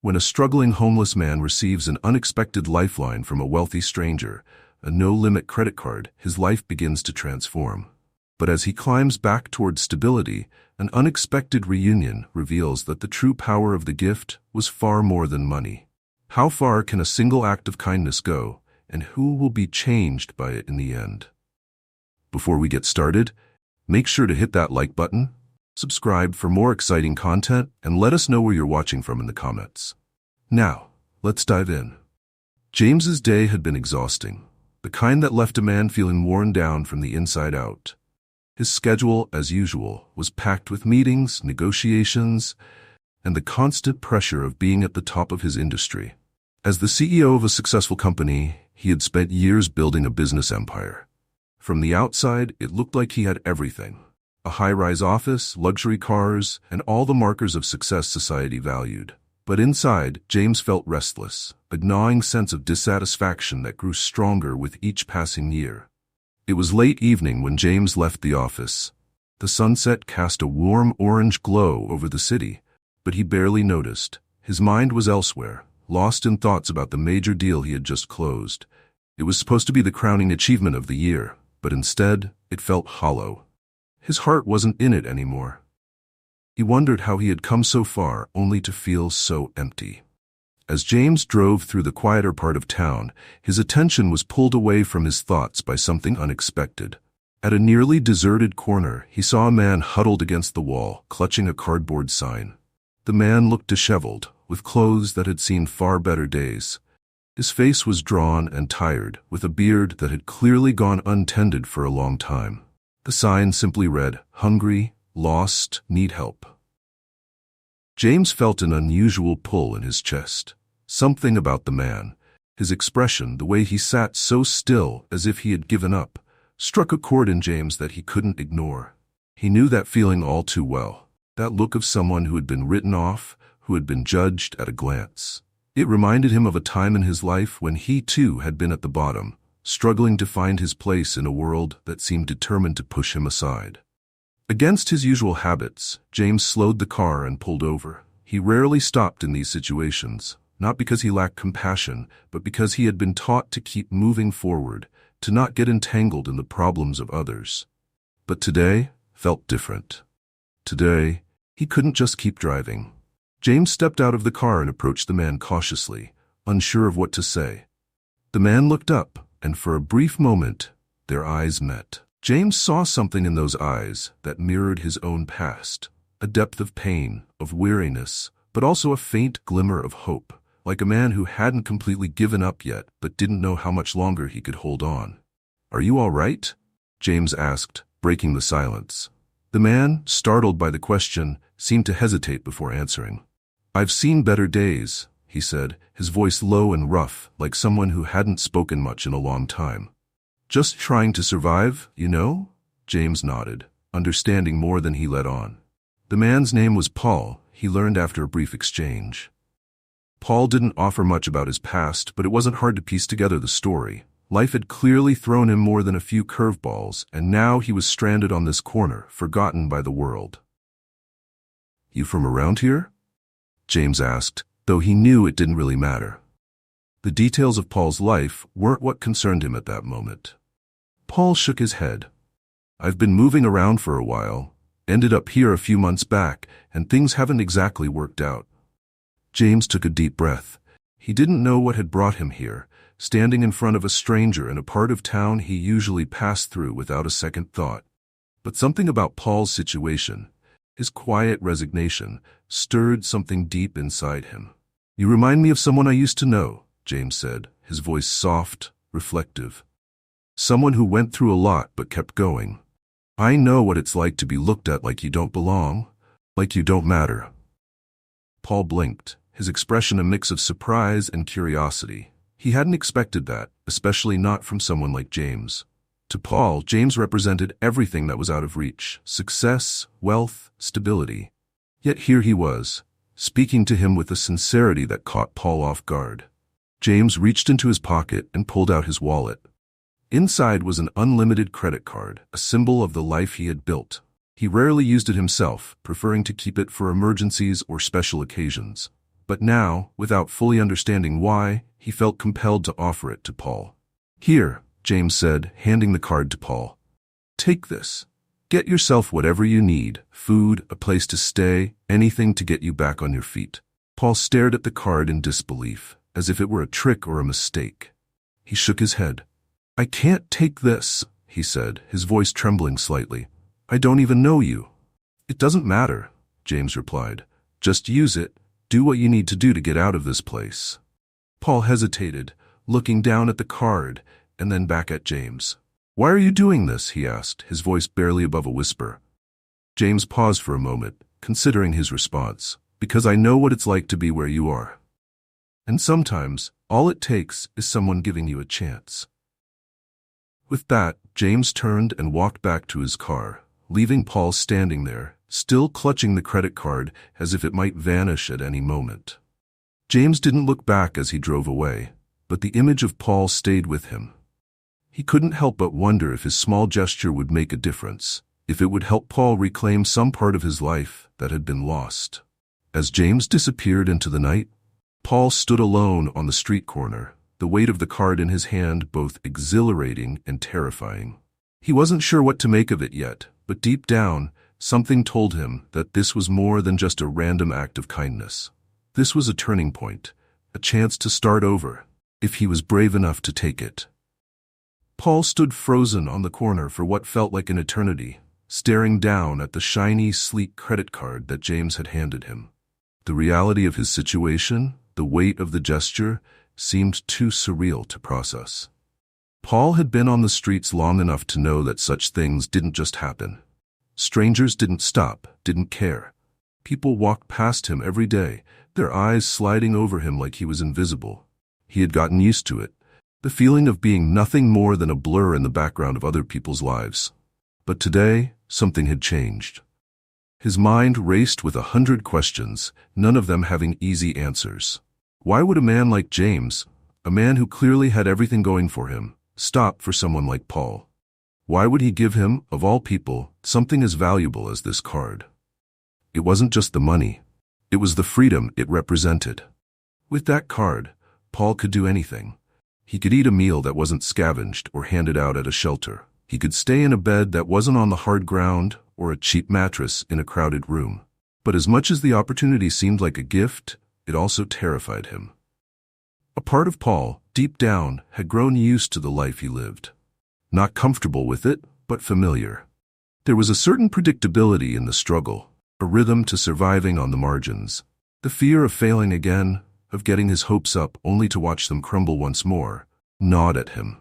When a struggling homeless man receives an unexpected lifeline from a wealthy stranger, a no-limit credit card, his life begins to transform. But as he climbs back toward stability, an unexpected reunion reveals that the true power of the gift was far more than money. How far can a single act of kindness go, and who will be changed by it in the end? Before we get started, make sure to hit that like button, subscribe for more exciting content, and let us know where you're watching from in the comments. Now, let's dive in. James's day had been exhausting, the kind that left a man feeling worn down from the inside out. His schedule, as usual, was packed with meetings, negotiations, and the constant pressure of being at the top of his industry. As the CEO of a successful company, he had spent years building a business empire. From the outside, it looked like he had everything: a high-rise office, luxury cars, and all the markers of success society valued. But inside, James felt restless, a gnawing sense of dissatisfaction that grew stronger with each passing year. It was late evening when James left the office. The sunset cast a warm orange glow over the city, but he barely noticed. His mind was elsewhere, lost in thoughts about the major deal he had just closed. It was supposed to be the crowning achievement of the year, but instead, it felt hollow. His heart wasn't in it anymore. He wondered how he had come so far only to feel so empty. As James drove through the quieter part of town, his attention was pulled away from his thoughts by something unexpected. At a nearly deserted corner, he saw a man huddled against the wall, clutching a cardboard sign. The man looked disheveled, with clothes that had seen far better days. His face was drawn and tired, with a beard that had clearly gone untended for a long time. The sign simply read, "Hungry, lost, need help." James felt an unusual pull in his chest. Something about the man, his expression, the way he sat so still as if he had given up, struck a chord in James that he couldn't ignore. He knew that feeling all too well, that look of someone who had been written off, who had been judged at a glance. It reminded him of a time in his life when he too had been at the bottom, struggling to find his place in a world that seemed determined to push him aside. Against his usual habits, James slowed the car and pulled over. He rarely stopped in these situations, not because he lacked compassion, but because he had been taught to keep moving forward, to not get entangled in the problems of others. But today felt different. Today, he couldn't just keep driving. James stepped out of the car and approached the man cautiously, unsure of what to say. The man looked up, and for a brief moment, their eyes met. James saw something in those eyes that mirrored his own past, a depth of pain, of weariness, but also a faint glimmer of hope, like a man who hadn't completely given up yet but didn't know how much longer he could hold on. "Are you all right?" James asked, breaking the silence. The man, startled by the question, seemed to hesitate before answering. "I've seen better days," he said, his voice low and rough, like someone who hadn't spoken much in a long time. "Just trying to survive, you know?" James nodded, understanding more than he let on. The man's name was Paul, he learned after a brief exchange. Paul didn't offer much about his past, but it wasn't hard to piece together the story. Life had clearly thrown him more than a few curveballs, and now he was stranded on this corner, forgotten by the world. "You from around here?" James asked, though he knew it didn't really matter. The details of Paul's life weren't what concerned him at that moment. Paul shook his head. "I've been moving around for a while, ended up here a few months back, and things haven't exactly worked out." James took a deep breath. He didn't know what had brought him here, standing in front of a stranger in a part of town he usually passed through without a second thought. But something about Paul's situation, his quiet resignation, stirred something deep inside him. "You remind me of someone I used to know," James said, his voice soft, reflective. "Someone who went through a lot but kept going. I know what it's like to be looked at like you don't belong, like you don't matter." Paul blinked, his expression a mix of surprise and curiosity. He hadn't expected that, especially not from someone like James. To Paul, James represented everything that was out of reach: success, wealth, stability. Yet here he was, speaking to him with a sincerity that caught Paul off guard. James reached into his pocket and pulled out his wallet. Inside was an unlimited credit card, a symbol of the life he had built. He rarely used it himself, preferring to keep it for emergencies or special occasions. But now, without fully understanding why, he felt compelled to offer it to Paul. "Here," James said, handing the card to Paul. "Take this. Get yourself whatever you need, food, a place to stay, anything to get you back on your feet." Paul stared at the card in disbelief, as if it were a trick or a mistake. He shook his head. "I can't take this," he said, his voice trembling slightly. "I don't even know you." "It doesn't matter," James replied. "Just use it. Do what you need to do to get out of this place." Paul hesitated, looking down at the card and then back at James. "Why are you doing this?" he asked, his voice barely above a whisper. James paused for a moment, considering his response. "Because I know what it's like to be where you are. And sometimes, all it takes is someone giving you a chance." With that, James turned and walked back to his car, leaving Paul standing there, still clutching the credit card as if it might vanish at any moment. James didn't look back as he drove away, but the image of Paul stayed with him. He couldn't help but wonder if his small gesture would make a difference, if it would help Paul reclaim some part of his life that had been lost. As James disappeared into the night, Paul stood alone on the street corner, the weight of the card in his hand both exhilarating and terrifying. He wasn't sure what to make of it yet, but deep down, something told him that this was more than just a random act of kindness. This was a turning point, a chance to start over, if he was brave enough to take it. Paul stood frozen on the corner for what felt like an eternity, staring down at the shiny, sleek credit card that James had handed him. The reality of his situation, the weight of the gesture, seemed too surreal to process. Paul had been on the streets long enough to know that such things didn't just happen. Strangers didn't stop, didn't care. People walked past him every day, their eyes sliding over him like he was invisible. He had gotten used to it, the feeling of being nothing more than a blur in the background of other people's lives. But today, something had changed. His mind raced with 100 questions, none of them having easy answers. Why would a man like James, a man who clearly had everything going for him, stop for someone like Paul? Why would he give him, of all people, something as valuable as this card? It wasn't just the money. It was the freedom it represented. With that card, Paul could do anything. He could eat a meal that wasn't scavenged or handed out at a shelter. He could stay in a bed that wasn't on the hard ground or a cheap mattress in a crowded room. But as much as the opportunity seemed like a gift, it also terrified him. A part of Paul, deep down, had grown used to the life he lived. Not comfortable with it, but familiar. There was a certain predictability in the struggle, a rhythm to surviving on the margins. The fear of failing again, of getting his hopes up only to watch them crumble once more, gnawed at him.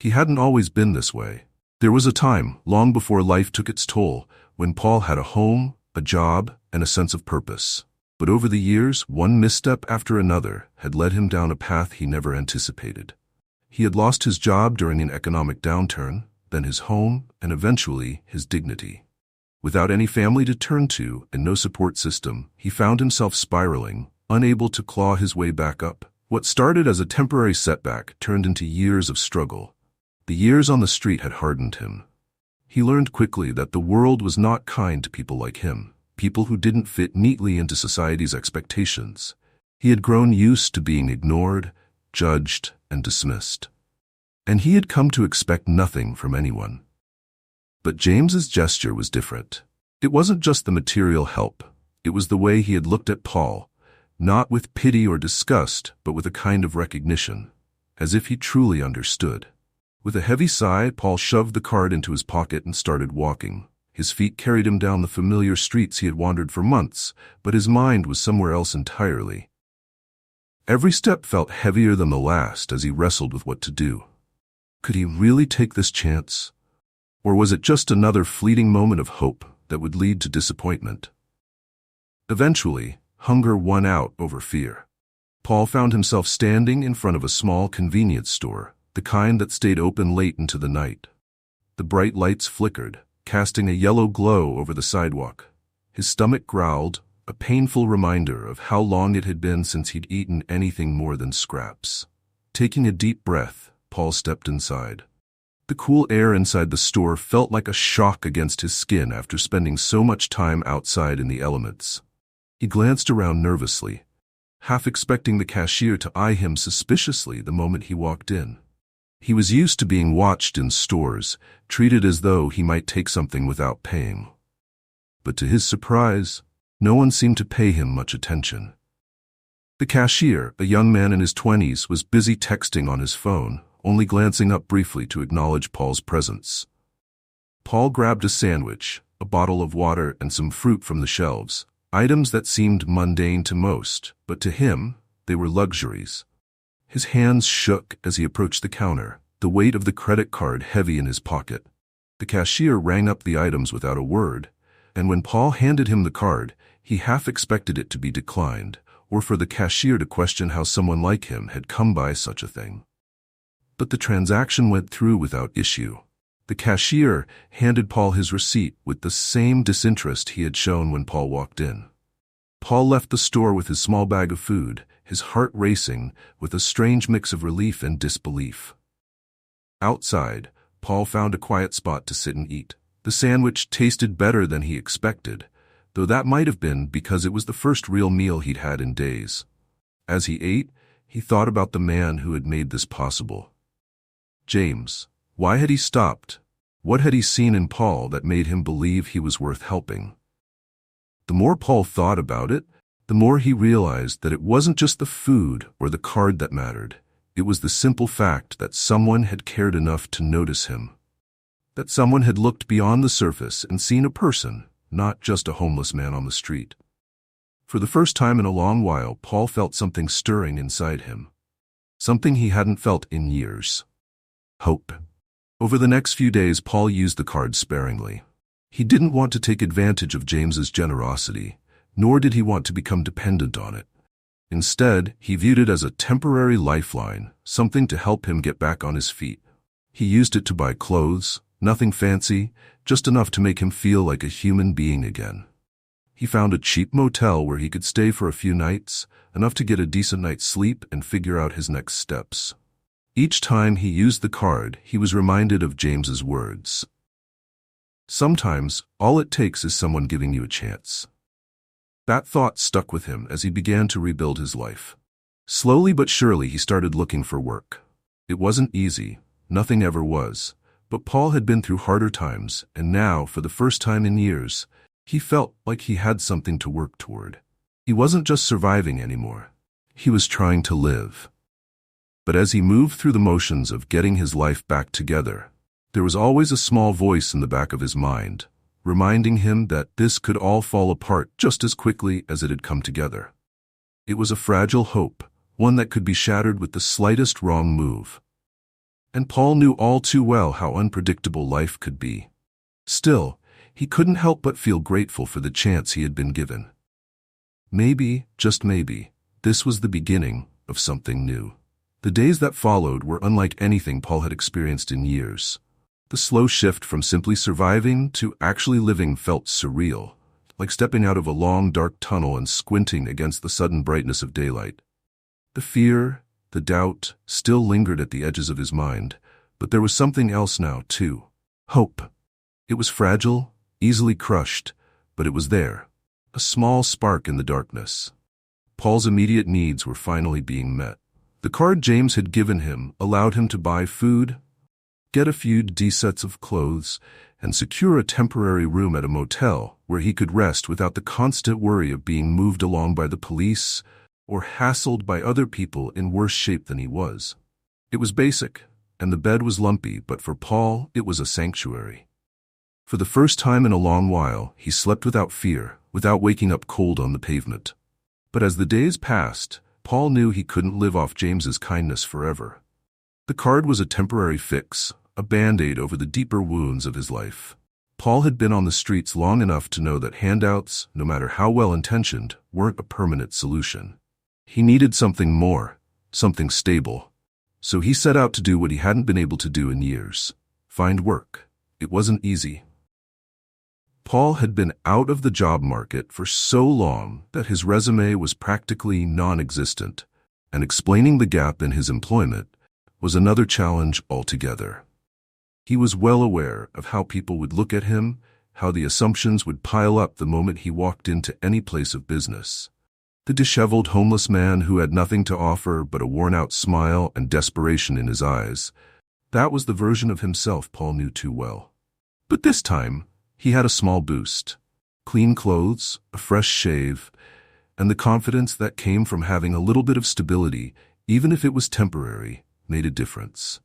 He hadn't always been this way. There was a time, long before life took its toll, when Paul had a home, a job, and a sense of purpose. But over the years, one misstep after another had led him down a path he never anticipated. He had lost his job during an economic downturn, then his home, and eventually his dignity. Without any family to turn to and no support system, he found himself spiraling, unable to claw his way back up. What started as a temporary setback turned into years of struggle. The years on the street had hardened him. He learned quickly that the world was not kind to people like him, people who didn't fit neatly into society's expectations. He had grown used to being ignored, judged, and dismissed. And he had come to expect nothing from anyone. But James's gesture was different. It wasn't just the material help. It was the way he had looked at Paul, not with pity or disgust, but with a kind of recognition, as if he truly understood. With a heavy sigh, Paul shoved the card into his pocket and started walking. His feet carried him down the familiar streets he had wandered for months, but his mind was somewhere else entirely. Every step felt heavier than the last as he wrestled with what to do. Could he really take this chance? Or was it just another fleeting moment of hope that would lead to disappointment? Eventually, hunger won out over fear. Paul found himself standing in front of a small convenience store, the kind that stayed open late into the night. The bright lights flickered, casting a yellow glow over the sidewalk. His stomach growled, a painful reminder of how long it had been since he'd eaten anything more than scraps. Taking a deep breath, Paul stepped inside. The cool air inside the store felt like a shock against his skin after spending so much time outside in the elements. He glanced around nervously, half expecting the cashier to eye him suspiciously the moment he walked in. He was used to being watched in stores, treated as though he might take something without paying. But to his surprise, no one seemed to pay him much attention. The cashier, a young man in his 20s, was busy texting on his phone, only glancing up briefly to acknowledge Paul's presence. Paul grabbed a sandwich, a bottle of water, and some fruit from the shelves, items that seemed mundane to most, but to him, they were luxuries. His hands shook as he approached the counter, the weight of the credit card heavy in his pocket. The cashier rang up the items without a word, and when Paul handed him the card, he half expected it to be declined, or for the cashier to question how someone like him had come by such a thing. But the transaction went through without issue. The cashier handed Paul his receipt with the same disinterest he had shown when Paul walked in. Paul left the store with his small bag of food, his heart racing with a strange mix of relief and disbelief. Outside, Paul found a quiet spot to sit and eat. The sandwich tasted better than he expected, though that might have been because it was the first real meal he'd had in days. As he ate, he thought about the man who had made this possible. James. Why had he stopped? What had he seen in Paul that made him believe he was worth helping? The more Paul thought about it, the more he realized that it wasn't just the food or the card that mattered. It was the simple fact that someone had cared enough to notice him. That someone had looked beyond the surface and seen a person, not just a homeless man on the street. For the first time in a long while, Paul felt something stirring inside him. Something he hadn't felt in years. Hope. Over the next few days, Paul used the card sparingly. He didn't want to take advantage of James's generosity, nor did he want to become dependent on it. Instead, he viewed it as a temporary lifeline, something to help him get back on his feet. He used it to buy clothes, nothing fancy, just enough to make him feel like a human being again. He found a cheap motel where he could stay for a few nights, enough to get a decent night's sleep and figure out his next steps. Each time he used the card, he was reminded of James's words. Sometimes, all it takes is someone giving you a chance. That thought stuck with him as he began to rebuild his life. Slowly but surely, he started looking for work. It wasn't easy, nothing ever was, but Paul had been through harder times, and now, for the first time in years, he felt like he had something to work toward. He wasn't just surviving anymore. He was trying to live. But as he moved through the motions of getting his life back together, there was always a small voice in the back of his mind, reminding him that this could all fall apart just as quickly as it had come together. It was a fragile hope, one that could be shattered with the slightest wrong move. And Paul knew all too well how unpredictable life could be. Still, he couldn't help but feel grateful for the chance he had been given. Maybe, just maybe, this was the beginning of something new. The days that followed were unlike anything Paul had experienced in years. The slow shift from simply surviving to actually living felt surreal, like stepping out of a long, dark tunnel and squinting against the sudden brightness of daylight. The fear, the doubt, still lingered at the edges of his mind, but there was something else now, too. Hope. It was fragile, easily crushed, but it was there, a small spark in the darkness. Paul's immediate needs were finally being met. The card James had given him allowed him to buy food, get a few sets of clothes, and secure a temporary room at a motel where he could rest without the constant worry of being moved along by the police or hassled by other people in worse shape than he was. It was basic, and the bed was lumpy, but for Paul, it was a sanctuary. For the first time in a long while, he slept without fear, without waking up cold on the pavement. But as the days passed, Paul knew he couldn't live off James's kindness forever. The card was a temporary fix, a band-aid over the deeper wounds of his life. Paul had been on the streets long enough to know that handouts, no matter how well-intentioned, weren't a permanent solution. He needed something more, something stable. So he set out to do what he hadn't been able to do in years: find work. It wasn't easy. Paul had been out of the job market for so long that his resume was practically non-existent, and explaining the gap in his employment was another challenge altogether. He was well aware of how people would look at him, how the assumptions would pile up the moment he walked into any place of business. The disheveled homeless man who had nothing to offer but a worn-out smile and desperation in his eyes. That was the version of himself Paul knew too well. But this time, he had a small boost. Clean clothes, a fresh shave, and the confidence that came from having a little bit of stability, even if it was temporary, made a difference.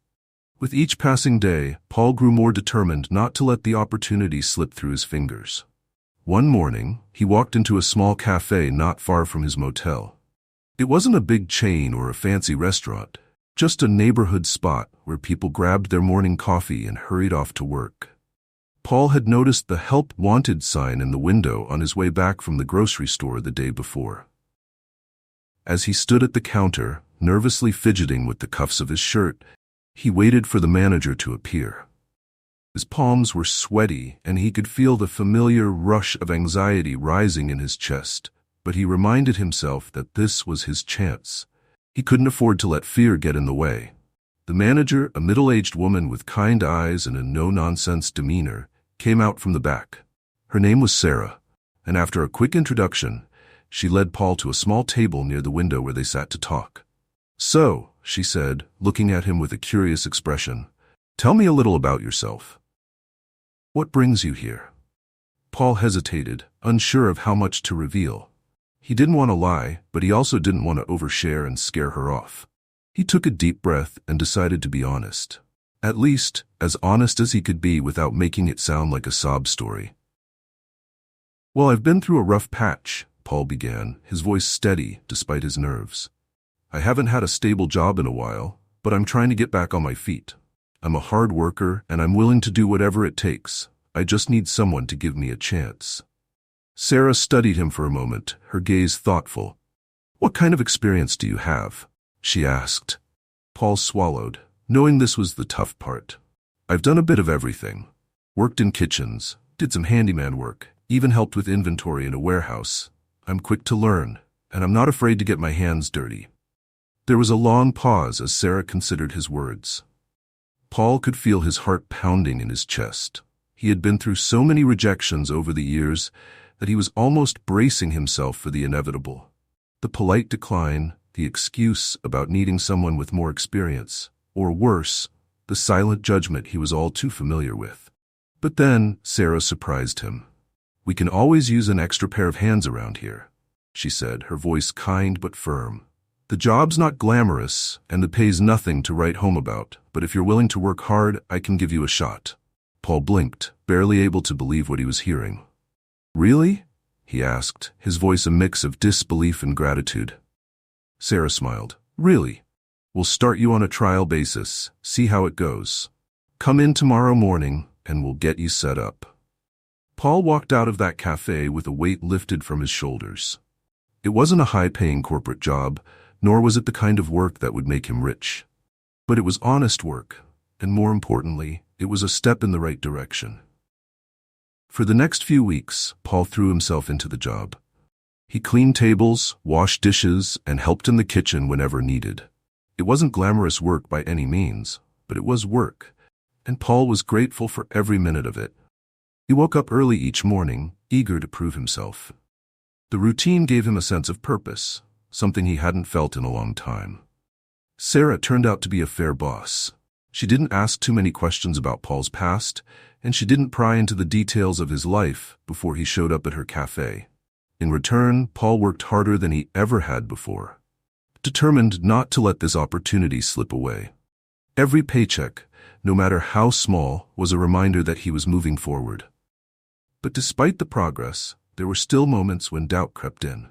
With each passing day, Paul grew more determined not to let the opportunity slip through his fingers. One morning, he walked into a small cafe not far from his motel. It wasn't a big chain or a fancy restaurant, just a neighborhood spot where people grabbed their morning coffee and hurried off to work. Paul had noticed the "Help Wanted" sign in the window on his way back from the grocery store the day before. As he stood at the counter, nervously fidgeting with the cuffs of his shirt, he waited for the manager to appear. His palms were sweaty, and he could feel the familiar rush of anxiety rising in his chest, but he reminded himself that this was his chance. He couldn't afford to let fear get in the way. The manager, a middle-aged woman with kind eyes and a no-nonsense demeanor, came out from the back. Her name was Sarah, and after a quick introduction, she led Paul to a small table near the window where they sat to talk. "So," she said, looking at him with a curious expression, "tell me a little about yourself. What brings you here?" Paul hesitated, unsure of how much to reveal. He didn't want to lie, but he also didn't want to overshare and scare her off. He took a deep breath and decided to be honest. At least, as honest as he could be without making it sound like a sob story. "Well, I've been through a rough patch," Paul began, his voice steady despite his nerves. "I haven't had a stable job in a while, but I'm trying to get back on my feet. I'm a hard worker, and I'm willing to do whatever it takes. I just need someone to give me a chance." Sarah studied him for a moment, her gaze thoughtful. "What kind of experience do you have?" she asked. Paul swallowed, knowing this was the tough part. "I've done a bit of everything. Worked in kitchens, did some handyman work, even helped with inventory in a warehouse. I'm quick to learn, and I'm not afraid to get my hands dirty." There was a long pause as Sarah considered his words. Paul could feel his heart pounding in his chest. He had been through so many rejections over the years that he was almost bracing himself for the inevitable. The polite decline, the excuse about needing someone with more experience, or worse, the silent judgment he was all too familiar with. But then Sarah surprised him. "We can always use an extra pair of hands around here," she said, her voice kind but firm. "The job's not glamorous, and the pay's nothing to write home about, but if you're willing to work hard, I can give you a shot." Paul blinked, barely able to believe what he was hearing. "Really?" he asked, his voice a mix of disbelief and gratitude. Sarah smiled. "Really. We'll start you on a trial basis, see how it goes. Come in tomorrow morning, and we'll get you set up." Paul walked out of that cafe with a weight lifted from his shoulders. It wasn't a high-paying corporate job, nor was it the kind of work that would make him rich. But it was honest work, and more importantly, it was a step in the right direction. For the next few weeks, Paul threw himself into the job. He cleaned tables, washed dishes, and helped in the kitchen whenever needed. It wasn't glamorous work by any means, but it was work, and Paul was grateful for every minute of it. He woke up early each morning, eager to prove himself. The routine gave him a sense of purpose, something he hadn't felt in a long time. Sarah turned out to be a fair boss. She didn't ask too many questions about Paul's past, and she didn't pry into the details of his life before he showed up at her cafe. In return, Paul worked harder than he ever had before, determined not to let this opportunity slip away. Every paycheck, no matter how small, was a reminder that he was moving forward. But despite the progress, there were still moments when doubt crept in.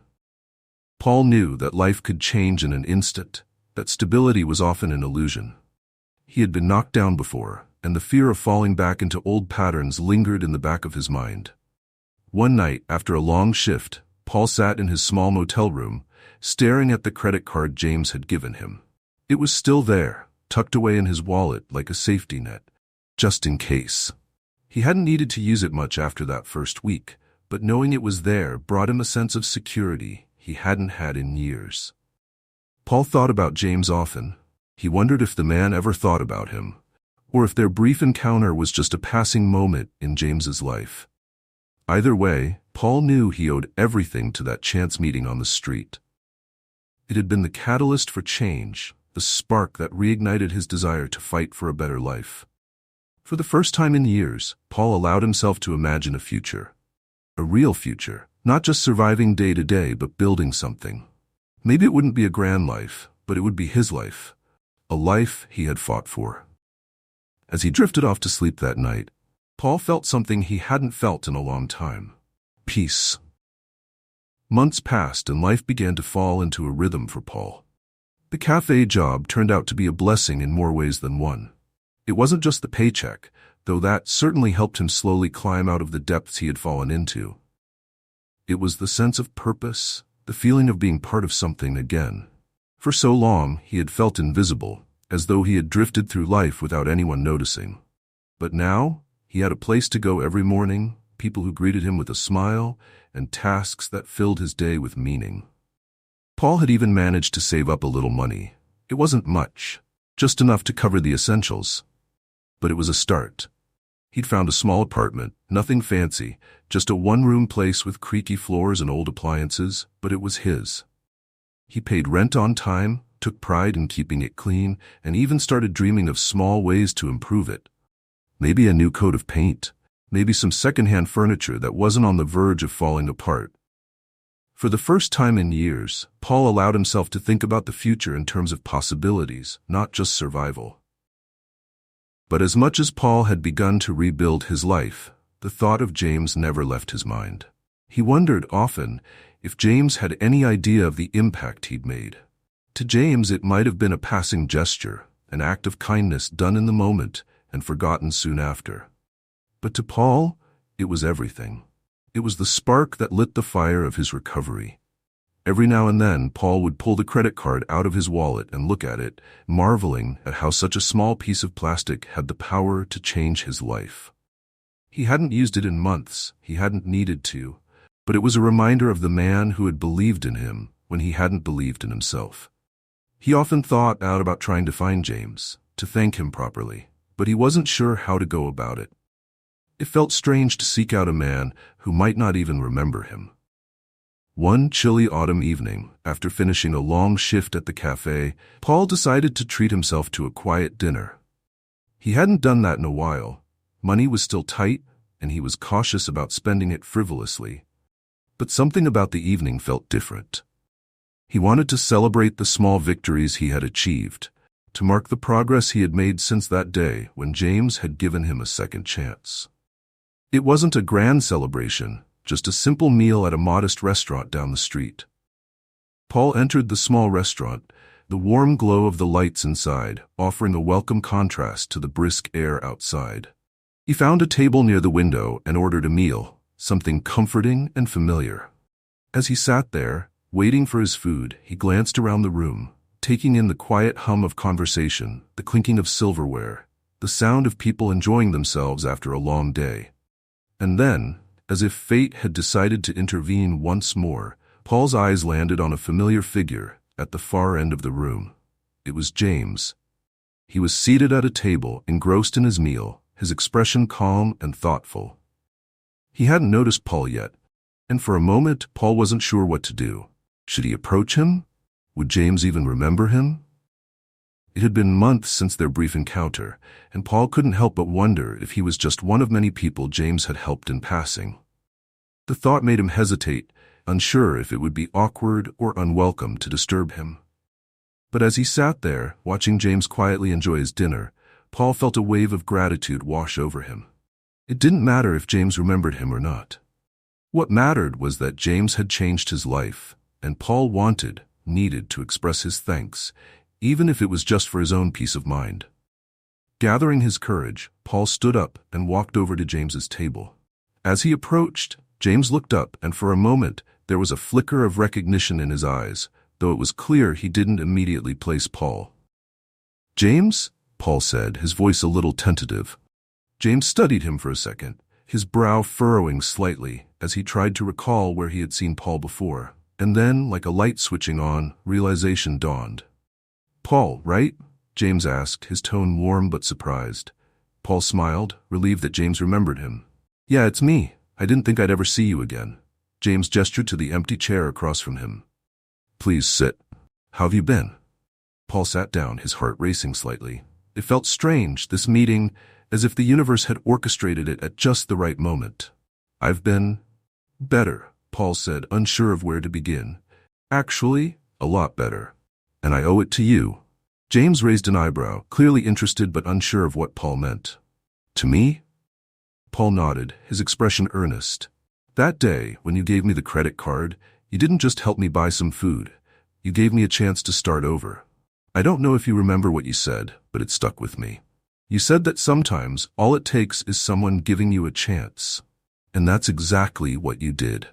Paul knew that life could change in an instant, that stability was often an illusion. He had been knocked down before, and the fear of falling back into old patterns lingered in the back of his mind. One night, after a long shift, Paul sat in his small motel room, staring at the credit card James had given him. It was still there, tucked away in his wallet like a safety net, just in case. He hadn't needed to use it much after that first week, but knowing it was there brought him a sense of security he hadn't had in years. Paul thought about James often. He wondered if the man ever thought about him, or if their brief encounter was just a passing moment in James's life. Either way, Paul knew he owed everything to that chance meeting on the street. It had been the catalyst for change, the spark that reignited his desire to fight for a better life. For the first time in years, Paul allowed himself to imagine a future. A real future, not just surviving day to day, but building something. Maybe it wouldn't be a grand life, but it would be his life. A life he had fought for. As he drifted off to sleep that night, Paul felt something he hadn't felt in a long time. Peace. Months passed and life began to fall into a rhythm for Paul. The cafe job turned out to be a blessing in more ways than one. It wasn't just the paycheck, though that certainly helped him slowly climb out of the depths he had fallen into. It was the sense of purpose, the feeling of being part of something again. For so long, he had felt invisible, as though he had drifted through life without anyone noticing. But now, he had a place to go every morning, people who greeted him with a smile, and tasks that filled his day with meaning. Paul had even managed to save up a little money. It wasn't much, just enough to cover the essentials. But it was a start. He'd found a small apartment, nothing fancy, just a one-room place with creaky floors and old appliances, but it was his. He paid rent on time, took pride in keeping it clean, and even started dreaming of small ways to improve it. Maybe a new coat of paint, maybe some second-hand furniture that wasn't on the verge of falling apart. For the first time in years, Paul allowed himself to think about the future in terms of possibilities, not just survival. But as much as Paul had begun to rebuild his life, the thought of James never left his mind. He wondered often if James had any idea of the impact he'd made. To James, it might have been a passing gesture, an act of kindness done in the moment and forgotten soon after. But to Paul, it was everything. It was the spark that lit the fire of his recovery. Every now and then, Paul would pull the credit card out of his wallet and look at it, marveling at how such a small piece of plastic had the power to change his life. He hadn't used it in months, he hadn't needed to, but it was a reminder of the man who had believed in him when he hadn't believed in himself. He often thought out about trying to find James, to thank him properly, but he wasn't sure how to go about it. It felt strange to seek out a man who might not even remember him. One chilly autumn evening, after finishing a long shift at the cafe, Paul decided to treat himself to a quiet dinner. He hadn't done that in a while. Money was still tight, and he was cautious about spending it frivolously. But something about the evening felt different. He wanted to celebrate the small victories he had achieved, to mark the progress he had made since that day when James had given him a second chance. It wasn't a grand celebration, just a simple meal at a modest restaurant down the street. Paul entered the small restaurant, the warm glow of the lights inside offering a welcome contrast to the brisk air outside. He found a table near the window and ordered a meal, something comforting and familiar. As he sat there, waiting for his food, he glanced around the room, taking in the quiet hum of conversation, the clinking of silverware, the sound of people enjoying themselves after a long day. And then, as if fate had decided to intervene once more, Paul's eyes landed on a familiar figure at the far end of the room. It was James. He was seated at a table, engrossed in his meal, his expression calm and thoughtful. He hadn't noticed Paul yet, and for a moment Paul wasn't sure what to do. Should he approach him? Would James even remember him? It had been months since their brief encounter, and Paul couldn't help but wonder if he was just one of many people James had helped in passing. The thought made him hesitate, unsure if it would be awkward or unwelcome to disturb him. But as he sat there, watching James quietly enjoy his dinner, Paul felt a wave of gratitude wash over him. It didn't matter if James remembered him or not. What mattered was that James had changed his life, and Paul needed to express his thanks, even if it was just for his own peace of mind. Gathering his courage, Paul stood up and walked over to James's table. As he approached, James looked up, and for a moment there was a flicker of recognition in his eyes, though it was clear he didn't immediately place Paul. "James?" Paul said, his voice a little tentative. James studied him for a second, his brow furrowing slightly as he tried to recall where he had seen Paul before. And then, like a light switching on, realization dawned. "Paul, right?" James asked, his tone warm but surprised. Paul smiled, relieved that James remembered him. "Yeah, it's me. I didn't think I'd ever see you again." James gestured to the empty chair across from him. "Please sit." How have you been? Paul sat down, his heart racing slightly. It felt strange, this meeting, as if the universe had orchestrated it at just the right moment. I've been better, Paul said, unsure of where to begin. Actually, a lot better. And I owe it to you. James raised an eyebrow, clearly interested but unsure of what Paul meant. To me? Paul nodded, his expression earnest. That day, when you gave me the credit card, you didn't just help me buy some food. You gave me a chance to start over. I don't know if you remember what you said, but it stuck with me. You said that sometimes all it takes is someone giving you a chance. And that's exactly what you did.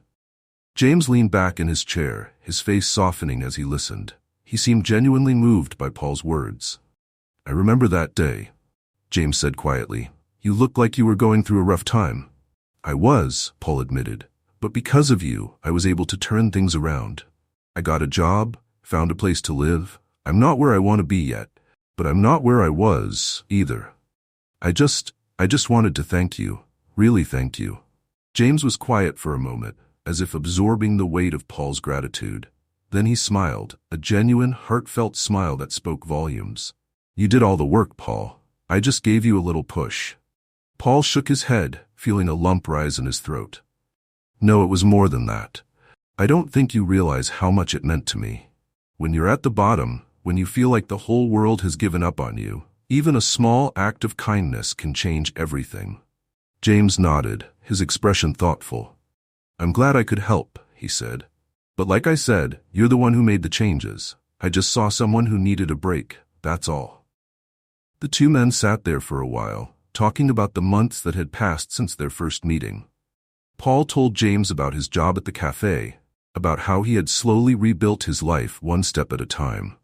James leaned back in his chair, his face softening as he listened. He seemed genuinely moved by Paul's words. I remember that day, James said quietly. You looked like you were going through a rough time. I was, Paul admitted, but because of you, I was able to turn things around. I got a job, found a place to live. I'm not where I want to be yet, but I'm not where I was either. I just wanted to thank you, really thank you. James was quiet for a moment, as if absorbing the weight of Paul's gratitude. Then he smiled, a genuine, heartfelt smile that spoke volumes. You did all the work, Paul. I just gave you a little push. Paul shook his head, feeling a lump rise in his throat. No, it was more than that. I don't think you realize how much it meant to me. When you're at the bottom, when you feel like the whole world has given up on you, even a small act of kindness can change everything. James nodded, his expression thoughtful. I'm glad I could help, he said. But like I said, you're the one who made the changes. I just saw someone who needed a break, that's all. The two men sat there for a while, talking about the months that had passed since their first meeting. Paul told James about his job at the cafe, about how he had slowly rebuilt his life one step at a time.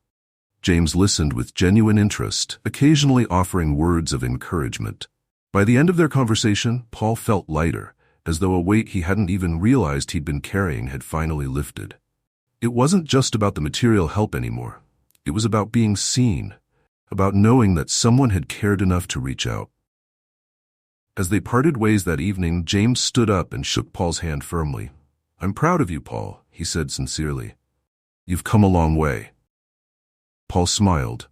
James listened with genuine interest, occasionally offering words of encouragement. By the end of their conversation, Paul felt lighter, as though a weight he hadn't even realized he'd been carrying had finally lifted. It wasn't just about the material help anymore. It was about being seen, about knowing that someone had cared enough to reach out. As they parted ways that evening, James stood up and shook Paul's hand firmly. I'm proud of you, Paul, he said sincerely. You've come a long way. Paul smiled,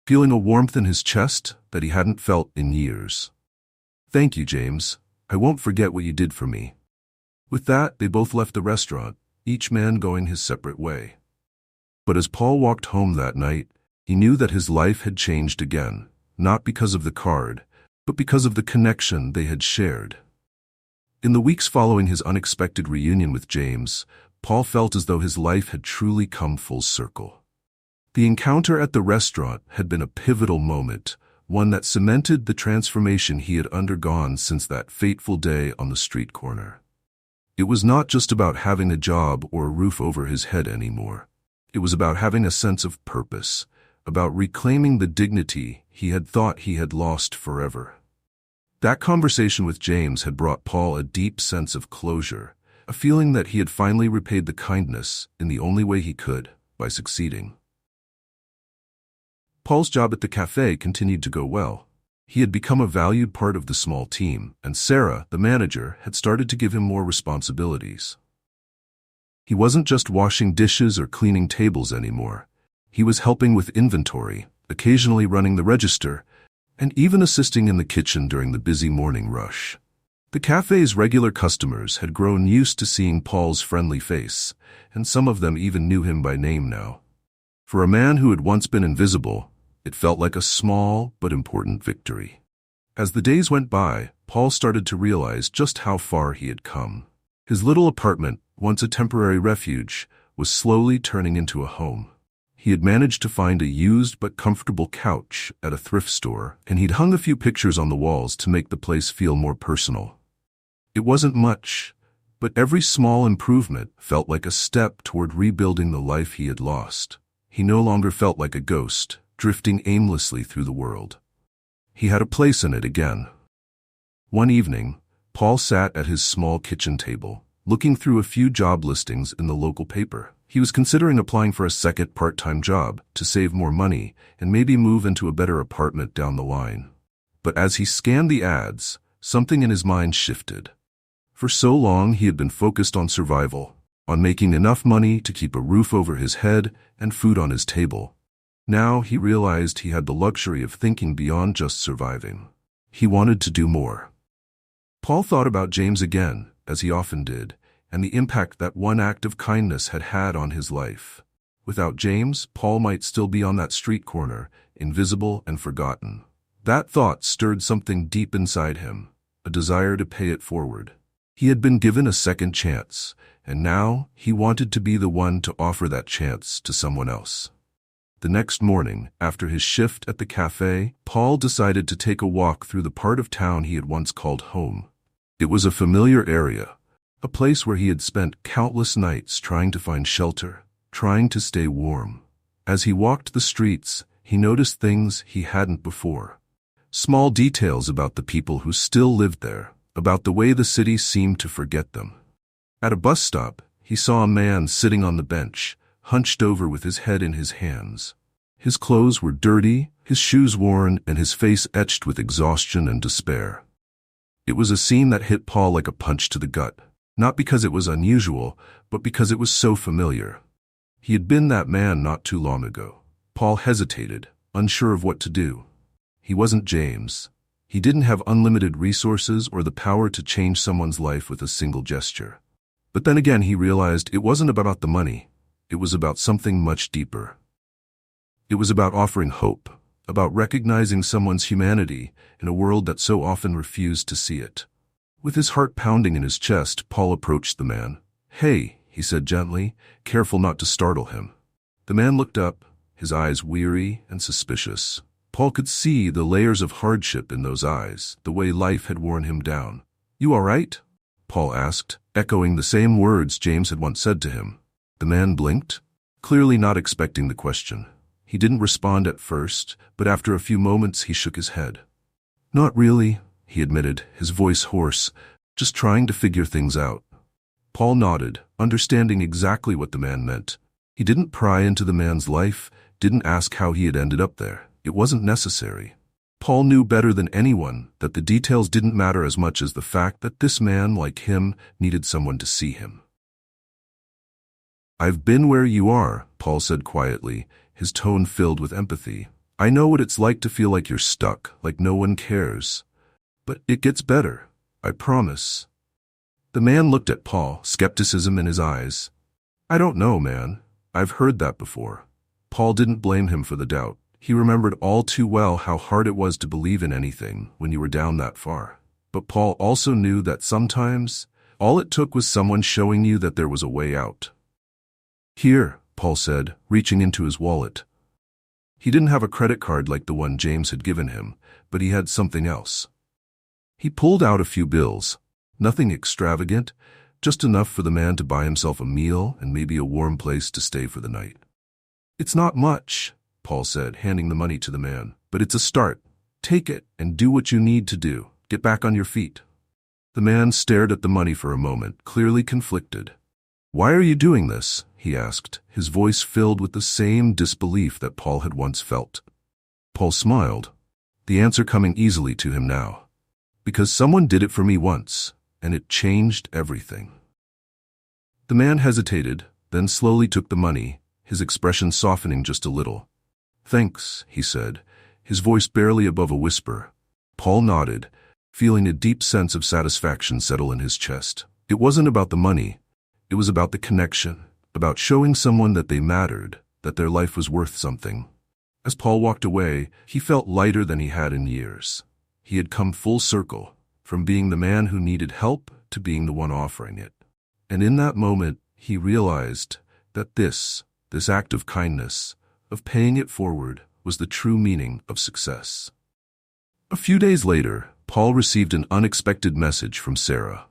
feeling a warmth in his chest that he hadn't felt in years. Thank you, James. I won't forget what you did for me. With that, they both left the restaurant, each man going his separate way. But as Paul walked home that night, he knew that his life had changed again, not because of the card, but because of the connection they had shared. In the weeks following his unexpected reunion with James, Paul felt as though his life had truly come full circle. The encounter at the restaurant had been a pivotal moment, one that cemented the transformation he had undergone since that fateful day on the street corner. It was not just about having a job or a roof over his head anymore. It was about having a sense of purpose, about reclaiming the dignity he had thought he had lost forever. That conversation with James had brought Paul a deep sense of closure, a feeling that he had finally repaid the kindness in the only way he could, by succeeding. Paul's job at the cafe continued to go well. He had become a valued part of the small team, and Sarah, the manager, had started to give him more responsibilities. He wasn't just washing dishes or cleaning tables anymore. He was helping with inventory, occasionally running the register, and even assisting in the kitchen during the busy morning rush. The cafe's regular customers had grown used to seeing Paul's friendly face, and some of them even knew him by name now. For a man who had once been invisible, it felt like a small but important victory. As the days went by, Paul started to realize just how far he had come. His little apartment, once a temporary refuge, was slowly turning into a home. He had managed to find a used but comfortable couch at a thrift store, and he'd hung a few pictures on the walls to make the place feel more personal. It wasn't much, but every small improvement felt like a step toward rebuilding the life he had lost. He no longer felt like a ghost, drifting aimlessly through the world. He had a place in it again. One evening, Paul sat at his small kitchen table, looking through a few job listings in the local paper. He was considering applying for a second part-time job to save more money and maybe move into a better apartment down the line. But as he scanned the ads, something in his mind shifted. For so long he had been focused on survival. on making enough money to keep a roof over his head and food on his table. Now he realized he had the luxury of thinking beyond just surviving. He wanted to do more. Paul thought about James again, as he often did, and the impact that one act of kindness had had on his life. Without James, Paul might still be on that street corner, invisible and forgotten. That thought stirred something deep inside him, a desire to pay it forward. He had been given a second chance, and now he wanted to be the one to offer that chance to someone else. The next morning, after his shift at the cafe, Paul decided to take a walk through the part of town he had once called home. It was a familiar area, a place where he had spent countless nights trying to find shelter, trying to stay warm. As he walked the streets, he noticed things he hadn't before. Small details about the people who still lived there, about the way the city seemed to forget them. At a bus stop, he saw a man sitting on the bench, hunched over with his head in his hands. His clothes were dirty, his shoes worn, and his face etched with exhaustion and despair. It was a scene that hit Paul like a punch to the gut, not because it was unusual, but because it was so familiar. He had been that man not too long ago. Paul hesitated, unsure of what to do. He wasn't James. He didn't have unlimited resources or the power to change someone's life with a single gesture. But then again he realized it wasn't about the money. It was about something much deeper. It was about offering hope, about recognizing someone's humanity in a world that so often refused to see it. With his heart pounding in his chest, Paul approached the man. "Hey," he said gently, careful not to startle him. The man looked up, his eyes weary and suspicious. Paul could see the layers of hardship in those eyes, the way life had worn him down. "You all right?" Paul asked, echoing the same words James had once said to him. The man blinked, clearly not expecting the question. He didn't respond at first, but after a few moments he shook his head. "Not really," he admitted, his voice hoarse, "just trying to figure things out." Paul nodded, understanding exactly what the man meant. He didn't pry into the man's life, didn't ask how he had ended up there. It wasn't necessary. Paul knew better than anyone that the details didn't matter as much as the fact that this man, like him, needed someone to see him. "I've been where you are," Paul said quietly, his tone filled with empathy. "I know what it's like to feel like you're stuck, like no one cares. But it gets better, I promise." The man looked at Paul, skepticism in his eyes. "I don't know, man. I've heard that before." Paul didn't blame him for the doubt. He remembered all too well how hard it was to believe in anything when you were down that far. But Paul also knew that sometimes, all it took was someone showing you that there was a way out. "Here," Paul said, reaching into his wallet. He didn't have a credit card like the one James had given him, but he had something else. He pulled out a few bills, nothing extravagant, just enough for the man to buy himself a meal and maybe a warm place to stay for the night. "It's not much," Paul said, handing the money to the man, "but it's a start. Take it and do what you need to do. Get back on your feet." The man stared at the money for a moment, clearly conflicted. "Why are you doing this?" he asked, his voice filled with the same disbelief that Paul had once felt. Paul smiled, the answer coming easily to him now. "Because someone did it for me once, and it changed everything." The man hesitated, then slowly took the money, his expression softening just a little. "Thanks," he said, his voice barely above a whisper. Paul nodded, feeling a deep sense of satisfaction settle in his chest. It wasn't about the money. It was about the connection, about showing someone that they mattered, that their life was worth something. As Paul walked away, he felt lighter than he had in years. He had come full circle, from being the man who needed help to being the one offering it. And in that moment, he realized that this act of kindness, of paying it forward, was the true meaning of success. A few days later, Paul received an unexpected message from Sarah.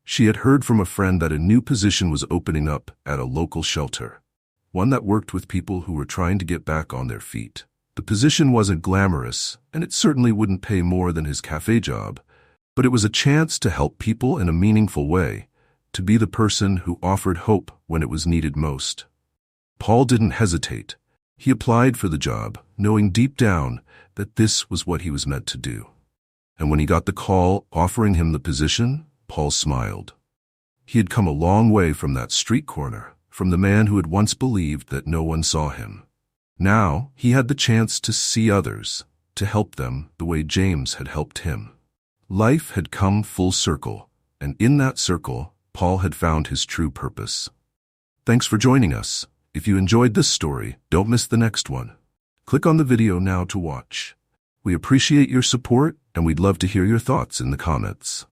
She had heard from a friend that a new position was opening up at a local shelter, one that worked with people who were trying to get back on their feet. The position wasn't glamorous, and it certainly wouldn't pay more than his cafe job, but it was a chance to help people in a meaningful way, to be the person who offered hope when it was needed most. Paul didn't hesitate. He applied for the job, knowing deep down that this was what he was meant to do. And when he got the call offering him the position, Paul smiled. He had come a long way from that street corner, from the man who had once believed that no one saw him. Now he had the chance to see others, to help them the way James had helped him. Life had come full circle, and in that circle, Paul had found his true purpose. Thanks for joining us. If you enjoyed this story, don't miss the next one. Click on the video now to watch. We appreciate your support, and we'd love to hear your thoughts in the comments.